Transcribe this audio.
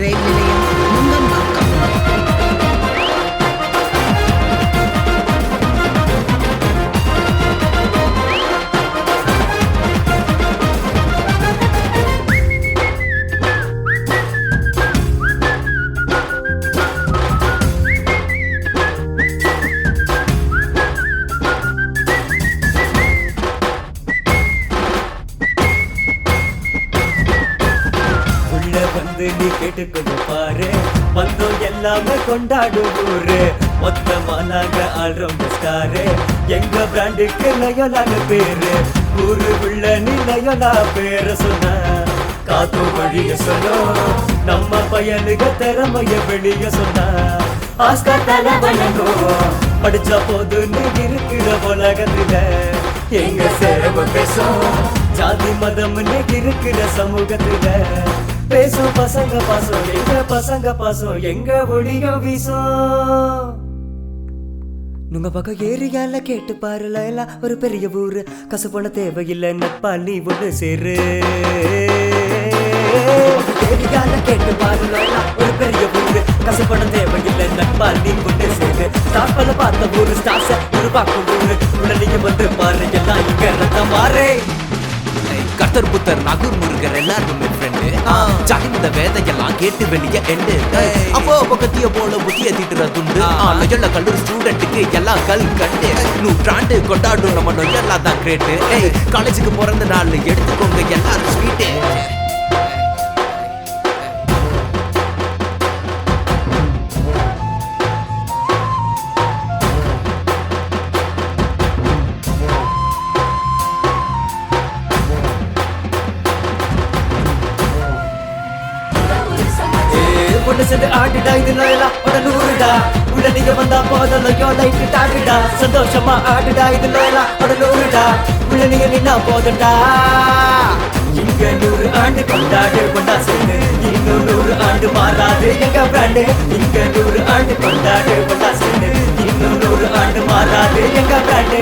ரயில் நிலையம் நுங்கம்பாக்கம். நீ கேட்டுக்கொண்டு பாரு, வந்தோம் எல்லாமே கொண்டாடுவோரு. மொத்தமா நாங்க ஆல்ரவுண்ட் ஸ்டாரு, எங்க பிராண்டுக்கு நயலான பேரு. ஊருக்குள்ள நீ நயலா பேர சொன்ன காத்து வழிய சொல்லும், நம்ம பையனுக்கு திறமைய வெளிய சொன்ன ஆஸ்கார் தலை வணங்கும். படிச்சா போது நீ இருக்கிற உலகத்துல எங்க சேவை பேசும், ஜாதி மதம் நீ இருக்கிற சமூகத்துல பேசும் பசங்க பாசம், எங்க பசங்க பாசம், எங்க ஒளியோ வீசும். நுங்க பக்கம் ஏரியால கேட்டு பாரு லைலா, ஒரு பெரிய ஊரு, கசு போன தேவையில்லை, நட்பா நீ ஒண்ணு சேரு. ஏரியால கேட்டு பாரு லைலா, ஒரு பெரிய ஊரு, கசு போன தேவையில்லை, நட்பா நீ ஒண்ணு சேரு. ஸ்டார்ட்ல பார்த்த ஊரு, ஸ்டார்ஸ உருவாக்கும் ஊரு, உடனே வந்து பாரு எல்லாம் இங்க ரத்த மாறே. கர்த்தர் புத்தர் நாகூர் முருகர் எல்லாருமே ஃப்ரெண்டு, ஜாதி மத வேதையெல்லாம் கேட்டு வெளியே எண்டு. அப்போ பக்கத்திய போல புத்திய தீட்டுற துண்டு, நொயல்ல கல்லூரி ஸ்டூடெண்ட்டுக்கு எல்லாம் கல் கண்டு. நூற்றாண்டு கொண்டாடும் நம்ம நொயல்லா தான் கிரேட்டு. காலேஜுக்கு பிறந்த நாள் எடுத்துக்கோங்க எல்லாரும் ஸ்வீட்டு. பொண்ணு சேர்ந்து ஆடிடா, இது லோயலா உடனூருடா, உடனே வந்தா போதலையோ லைட்டு டாடுடா. சந்தோஷமா ஆடுடா, இது லோயலா உடனூருடா, உடனே நின்னா போதண்டா. இங்க 100 ஆண்டு கொண்டாடு கொண்டா சேர்ந்து, இன்னும் 100 ஆண்டு மாறாது எங்க பிராண்டு. இங்க 100 ஆண்டு கொண்டாடு கொண்டா சேர்ந்து, இன்னும் 100 ஆண்டு மாறாது எங்க பிராண்டு.